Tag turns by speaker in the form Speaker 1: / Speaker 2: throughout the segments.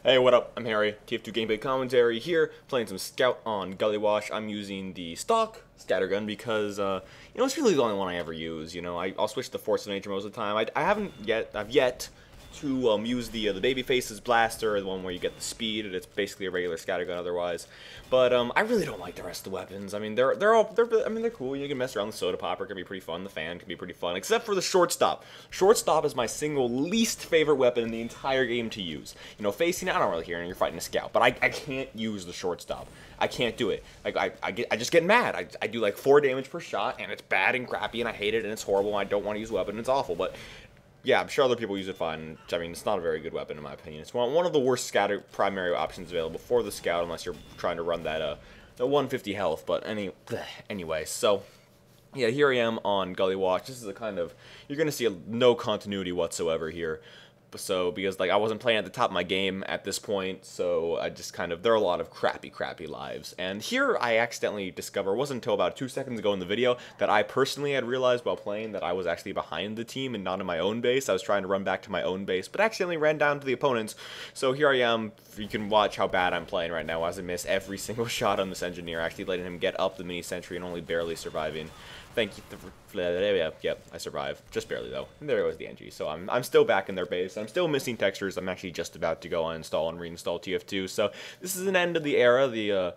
Speaker 1: Hey, what up? I'm Harry, TF2 gameplay commentary here, playing some Scout on Gullywash. I'm using the stock scattergun because, it's really the only one I ever use. I'll switch to Force of Nature most of the time. I've yet to use the baby faces blaster, the one where you get the speed, and it's basically a regular scattergun otherwise. But I really don't like the rest of the weapons. I mean, they're cool. You can mess around. The soda popper can be pretty fun. The fan can be pretty fun, except for the shortstop. Shortstop is my single least favorite weapon in the entire game to use. Facing, I don't really care, and you're fighting a scout, but I can't use the shortstop. I can't do it. Like I just get mad. I do like 4 damage per shot, and it's bad and crappy, and I hate it, and it's horrible. And I don't want to use a weapon. It's awful, but yeah, I'm sure other people use it fine. I mean, it's not a very good weapon in my opinion. It's one of the worst scatter primary options available for the scout, unless you're trying to run that the 150 health. But anyway, so yeah, here I am on Gullywash. This is a kind of, you're gonna see no continuity whatsoever here. So, because I wasn't playing at the top of my game at this point, so I just there are a lot of crappy lives. And here I accidentally discovered, it wasn't until about 2 seconds ago in the video, that I personally had realized while playing that I was actually behind the team and not in my own base. I was trying to run back to my own base, but accidentally ran down to the opponents. So here I am. You can watch how bad I'm playing right now as I miss every single shot on this engineer, actually letting him get up the mini sentry and only barely surviving. Thank you. Yep, I survived. Just barely, though. And there goes the NG. So I'm still back in their base. I'm still missing textures. I'm actually just about to go uninstall and reinstall TF2. So this is an end of the era, the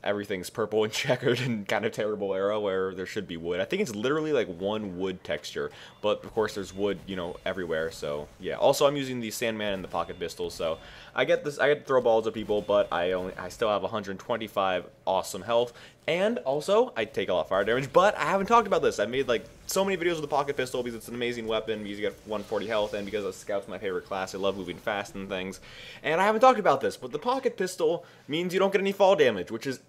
Speaker 1: everything's purple and checkered and kind of terrible era where there should be wood. I think it's literally like one wood texture, but of course there's wood, everywhere. So yeah. Also, I'm using the Sandman and the pocket pistol. So I get to throw balls at people, but I still have 125 awesome health. And also, I take a lot of fire damage, but I haven't talked about this. I made so many videos with the pocket pistol because it's an amazing weapon, because you get 140 health, and because Scout's my favorite class. I love moving fast and things. And I haven't talked about this, but the pocket pistol means you don't get any fall damage, which is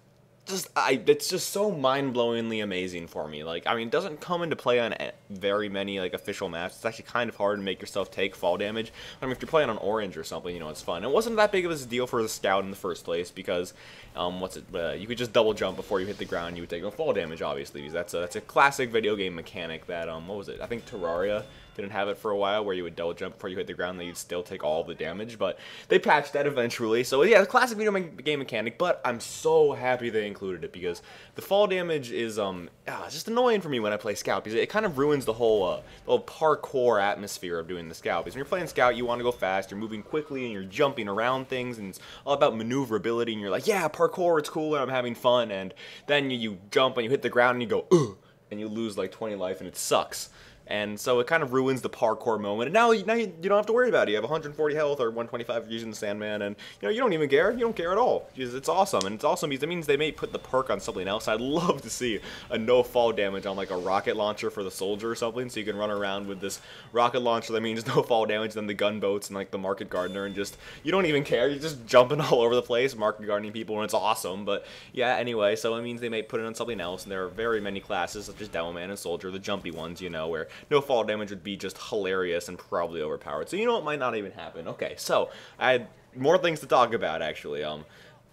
Speaker 1: it's just so mind-blowingly amazing for me. It doesn't come into play on very many official maps. It's actually kind of hard to make yourself take fall damage. If you're playing on orange or something, it's fun. It wasn't that big of a deal for the scout in the first place because you could just double jump before you hit the ground. You would take no fall damage, obviously, because that's a classic video game mechanic that what was it? I think Terraria didn't have it for a while, where you would double jump before you hit the ground, and you'd still take all the damage, but they patched that eventually. So yeah, the classic video game mechanic, but I'm so happy they included it, because the fall damage is it's just annoying for me when I play Scout, because it kind of ruins the whole parkour atmosphere of doing the Scout. Because when you're playing Scout, you want to go fast, you're moving quickly, and you're jumping around things, and it's all about maneuverability, and you're like, yeah, parkour, it's cool, and I'm having fun, and then you jump, and you hit the ground, and you go, ugh, and you lose 20 life, and it sucks. And so it kind of ruins the parkour moment. And now you don't have to worry about it. You have 140 health or 125 using the Sandman, and you don't even care. You don't care at all. It's awesome, and it's awesome because it means they may put the perk on something else. I'd love to see a no fall damage on a rocket launcher for the soldier or something, so you can run around with this rocket launcher that means no fall damage, then the gunboats and the market gardener, and just you don't even care. You're just jumping all over the place, market gardening people, and it's awesome. But yeah, anyway, so it means they may put it on something else, and there are very many classes such as Demoman and Soldier, the jumpy ones, where no fall damage would be just hilarious and probably overpowered. So it might not even happen. Okay, so I had more things to talk about actually.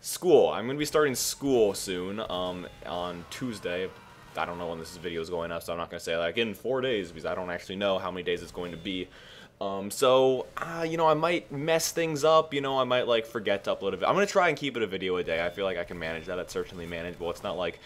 Speaker 1: School. I'm gonna be starting school soon. On Tuesday. I don't know when this video is going up, so I'm not gonna say in 4 days, because I don't actually know how many days it's going to be. I might mess things up, I might forget to upload a video. I'm gonna try and keep it a video a day. I feel like I can manage that. It's certainly manageable. It's not like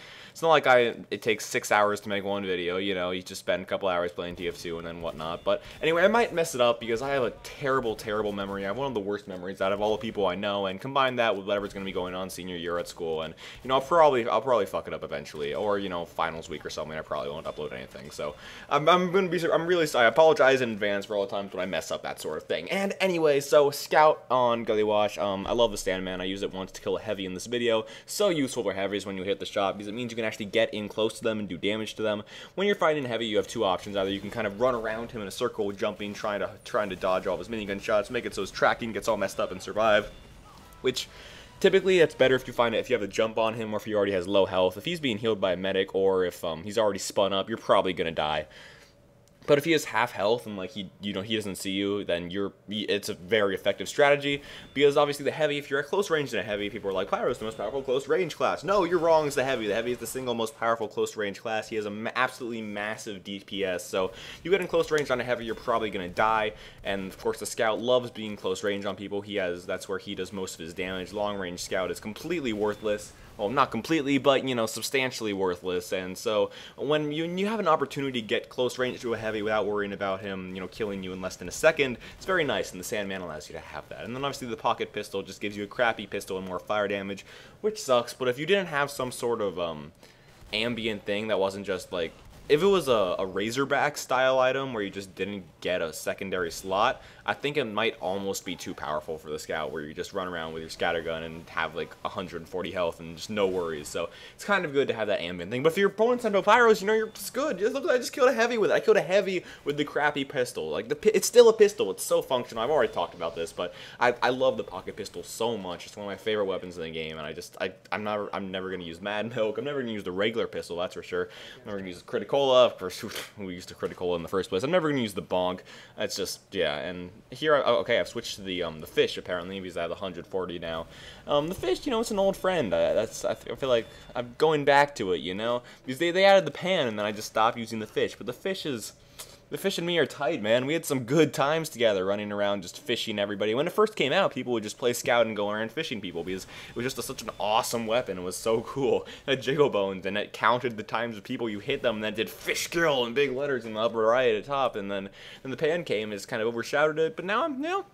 Speaker 1: it takes 6 hours to make one video, you just spend a couple hours playing TF2 and then whatnot. But anyway, I might mess it up because I have a terrible memory. I have one of the worst memories out of all the people I know, and combine that with whatever's gonna be going on senior year at school, and I'll probably fuck it up eventually, or finals week or something. I probably won't upload anything. So I'm really sorry. I apologize in advance for all the times when I mess up that sort of thing. And anyway, so Scout on Gullywash. I love the Sandman. I use it once to kill a heavy in this video. So useful for heavies when you hit the shot, because it means you can actually get in close to them and do damage to them. When you're fighting heavy, you have two options. Either you can kind of run around him in a circle, jumping, trying to dodge all of his minigun shots, make it so his tracking gets all messed up and survive, which typically that's better if you have a jump on him, or if he already has low health. If he's being healed by a medic, or if he's already spun up, you're probably gonna die. But if he has half health and like he doesn't see you, then it's a very effective strategy, because obviously the heavy, if you're at close range in a heavy, people are like, Pyro's the most powerful close range class. No, you're wrong. It's the heavy. The heavy is the single most powerful close range class. He has a absolutely massive DPS. So you get in close range on a heavy, you're probably gonna die. And of course the scout loves being close range on people. That's where he does most of his damage. Long range scout is completely worthless. Well, not completely, but, you know, substantially worthless. And so when you have an opportunity to get close range to a heavy without worrying about him, you know, killing you in less than a second, it's very nice, and the Sandman allows you to have that. And then obviously the pocket pistol just gives you a crappy pistol and more fire damage, which sucks. But if you didn't have some sort of ambient thing that wasn't just like, if it was a Razorback style item where you just didn't get a secondary slot, I think it might almost be too powerful for the scout, where you just run around with your scattergun and have like 140 health and just no worries. So it's kind of good to have that ambient thing. But if your opponent's Endo Pyros, you know, you're just good. Just look, I just killed a heavy with it. I killed a heavy with the crappy pistol. Like it's still a pistol. It's so functional. I've already talked about this, but I love the pocket pistol so much. It's one of my favorite weapons in the game, and I'm never gonna use Mad Milk. I'm never gonna use the regular pistol. That's for sure. I'm never gonna use the Criticola. Of course, we used the Criticola in the first place. I'm never gonna use the Bonk. It's just, yeah. And here, okay, I've switched to the fish apparently, because I have 140 now. The fish, you know, it's an old friend. I feel like I'm going back to it, you know, because they added the pan, and then I just stopped using the fish. But the fish and me are tight, man. We had some good times together running around just fishing everybody. When it first came out, people would just play scout and go around fishing people, because it was just such an awesome weapon. It was so cool. It had jiggle bones, and it counted the times of people you hit them, and then did fish kill in big letters in the upper right at the top. And then the pan came, it's kind of overshadowed it. But now I'm, you know,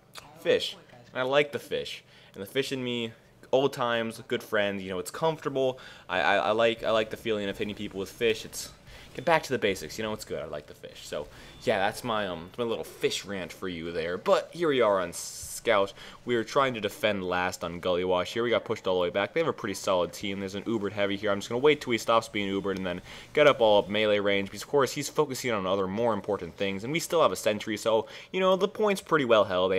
Speaker 1: fish. And I like the fish. And the fish and me, old times, good friends. You know, it's comfortable. I like the feeling of hitting people with fish. It's get back to the basics, you know, it's good. I like the fish. So yeah, that's my little fish rant for you there. But here we are on Scout. We were trying to defend last on Gullywash. Here we got pushed all the way back. They have a pretty solid team. There's an Ubered heavy here. I'm just gonna wait till he stops being Ubered and then get up all up melee range, because of course he's focusing on other more important things, and we still have a sentry. So you know, the point's pretty well held. They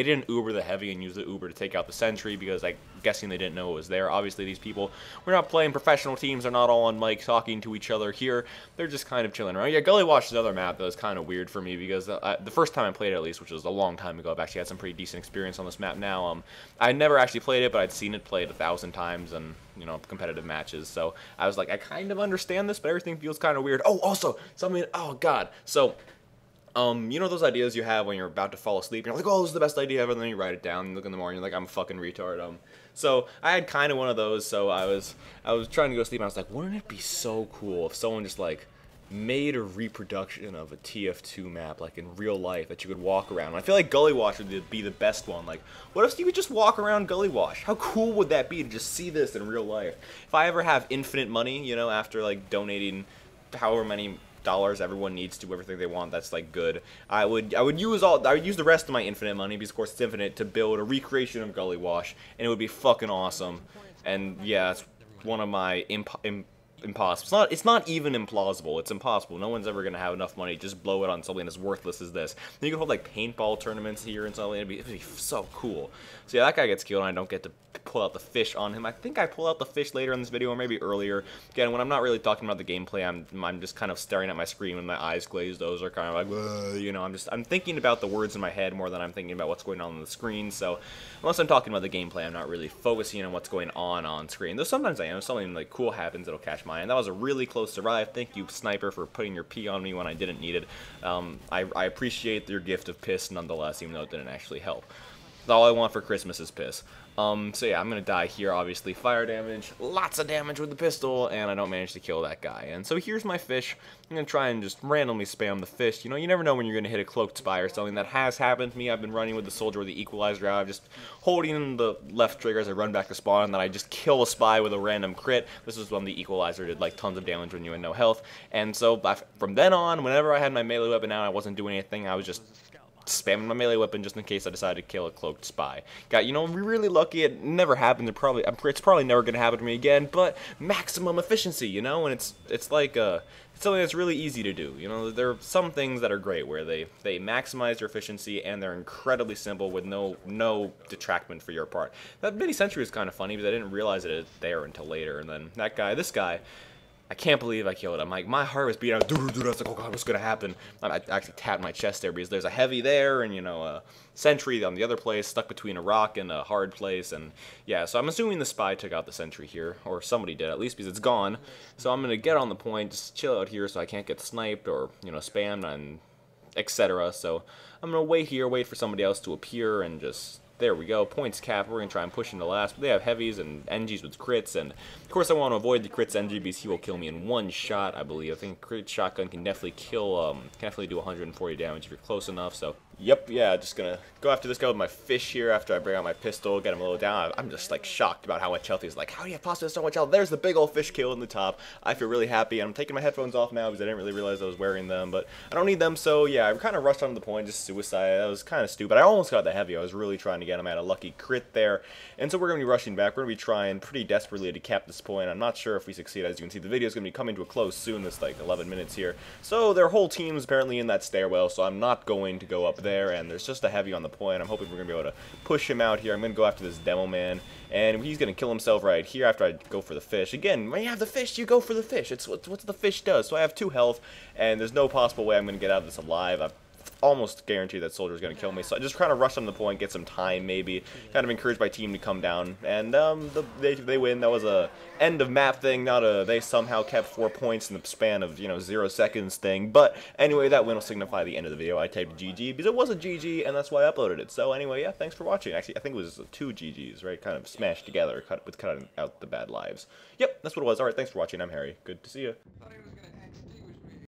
Speaker 1: didn't Uber the heavy and use the Uber to take out the sentry, because I'm guessing they didn't know it was there. Obviously these people, we're not playing professional teams. They're not all on mic talking to each other here. They're just kind of chilling around. Yeah, Gullywash is another map that was kind of weird for me, because the first time I played it, at least, which was a long time ago, I've actually had some pretty decent experience on this map now. I never actually played it, but I'd seen it played 1,000 times and, you know, competitive matches. So I was like, I kind of understand this, but everything feels kind of weird. Oh, also something. Oh God. So. You know those ideas you have when you're about to fall asleep, and you're like, oh, this is the best idea ever, and then you write it down, and you look in the morning, you're like, I'm a fucking retard. So I had kind of one of those. So I was trying to go to sleep, and I was like, wouldn't it be so cool if someone just like made a reproduction of a TF2 map, like in real life, that you could walk around? And I feel like Gullywash would be the best one. Like, what if you could just walk around Gullywash? How cool would that be to just see this in real life? If I ever have infinite money, you know, after like donating however many dollars everyone needs to everything they want, that's like good, I would use the rest of my infinite money, because of course it's infinite, to build a recreation of Gullywash, and it would be fucking awesome. And yeah, it's one of my impossible. It's not even implausible. It's impossible. No one's ever gonna have enough money to just blow it on something as worthless as this. Then you can hold like paintball tournaments here and something. It'd be so cool. So yeah, that guy gets killed, and I don't get to pull out the fish on him. I think I pull out the fish later in this video, or maybe earlier. Again, when I'm not really talking about the gameplay, I'm just kind of staring at my screen with my eyes glazed. Those are kind of like, you know, I'm thinking about the words in my head more than I'm thinking about what's going on the screen. So unless I'm talking about the gameplay, I'm not really focusing on what's going on screen. Though sometimes I am. If something like cool happens, it'll catch my eye. And that was a really close survive. Thank you, Sniper, for putting your pee on me when I didn't need it. I appreciate your gift of piss nonetheless, even though it didn't actually help. All I want for Christmas is piss. So yeah, I'm gonna die here, obviously. Fire damage, lots of damage with the pistol, and I don't manage to kill that guy. And so here's my fish. I'm gonna try and just randomly spam the fish. You know, you never know when you're gonna hit a cloaked spy or something. That has happened to me. I've been running with the soldier with the equalizer out, just holding the left trigger as I run back to spawn, and then I just kill a spy with a random crit. This is when the equalizer did like tons of damage when you had no health. And so from then on, whenever I had my melee weapon out, I wasn't doing anything. I was just spamming my melee weapon just in case I decided to kill a cloaked spy. Got, you know, really lucky. It never happened. It's probably never gonna happen to me again. But maximum efficiency, you know, and it's like it's something that's really easy to do. You know, there are some things that are great where they maximize your efficiency, and they're incredibly simple with no detractment for your part. That mini sentry is kind of funny because I didn't realize it there until later. And then this guy. I can't believe I killed him. Like, my heart was beating out. I was like, oh god, what's gonna happen? I actually tapped my chest there because there's a heavy there, and, you know, a sentry on the other place, stuck between a rock and a hard place, and yeah, so I'm assuming the spy took out the sentry here, or somebody did, at least, because it's gone. So I'm gonna get on the point, just chill out here so I can't get sniped or, you know, spammed and etc. So I'm gonna wait here, wait for somebody else to appear, and just... There we go, points cap. We're going to try and push into last. But they have heavies and NGs with crits, and of course I want to avoid the crits NG because he will kill me in one shot, I believe. I think crit shotgun can definitely kill, can definitely do 140 damage if you're close enough, so... Yep, yeah, just gonna go after this guy with my fish here after I bring out my pistol, get him a little down. I'm just, like, shocked about how much health he's like, how do you have possibly so much health? There's the big old fish kill in the top. I feel really happy. I'm taking my headphones off now because I didn't really realize I was wearing them, but I don't need them, so yeah, I kind of rushed onto the point, just suicide. That was kind of stupid. I almost got the heavy. I was really trying to get him at a lucky crit there, and so we're going to be rushing back. We're going to be trying pretty desperately to cap this point. I'm not sure if we succeed. As you can see, the video is going to be coming to a close soon. It's like 11 minutes here. So their whole team's apparently in that stairwell, so I'm not going to go up there, and there's just a heavy on the point. I'm hoping we're going to be able to push him out here. I'm going to go after this demo man, and he's going to kill himself right here after I go for the fish. Again, when you have the fish, you go for the fish. It's what the fish does. So I have 2 health, and there's no possible way I'm going to get out of this alive. I've almost guaranteed that soldier's going to kill me, so I just kind of rush on the point, get some time maybe, kind of encourage my team to come down, and they win. That was a end of map thing, not a they somehow kept 4 points in the span of, you know, 0 seconds thing, but anyway, that win will signify the end of the video. I typed GG because it was a GG, and that's why I uploaded it. So anyway, yeah, thanks for watching. Actually, I think it was 2 GGs, right, kind of smashed together, with cutting out the bad lives. Yep, that's what it was. Alright, thanks for watching. I'm Harry. Good to see you.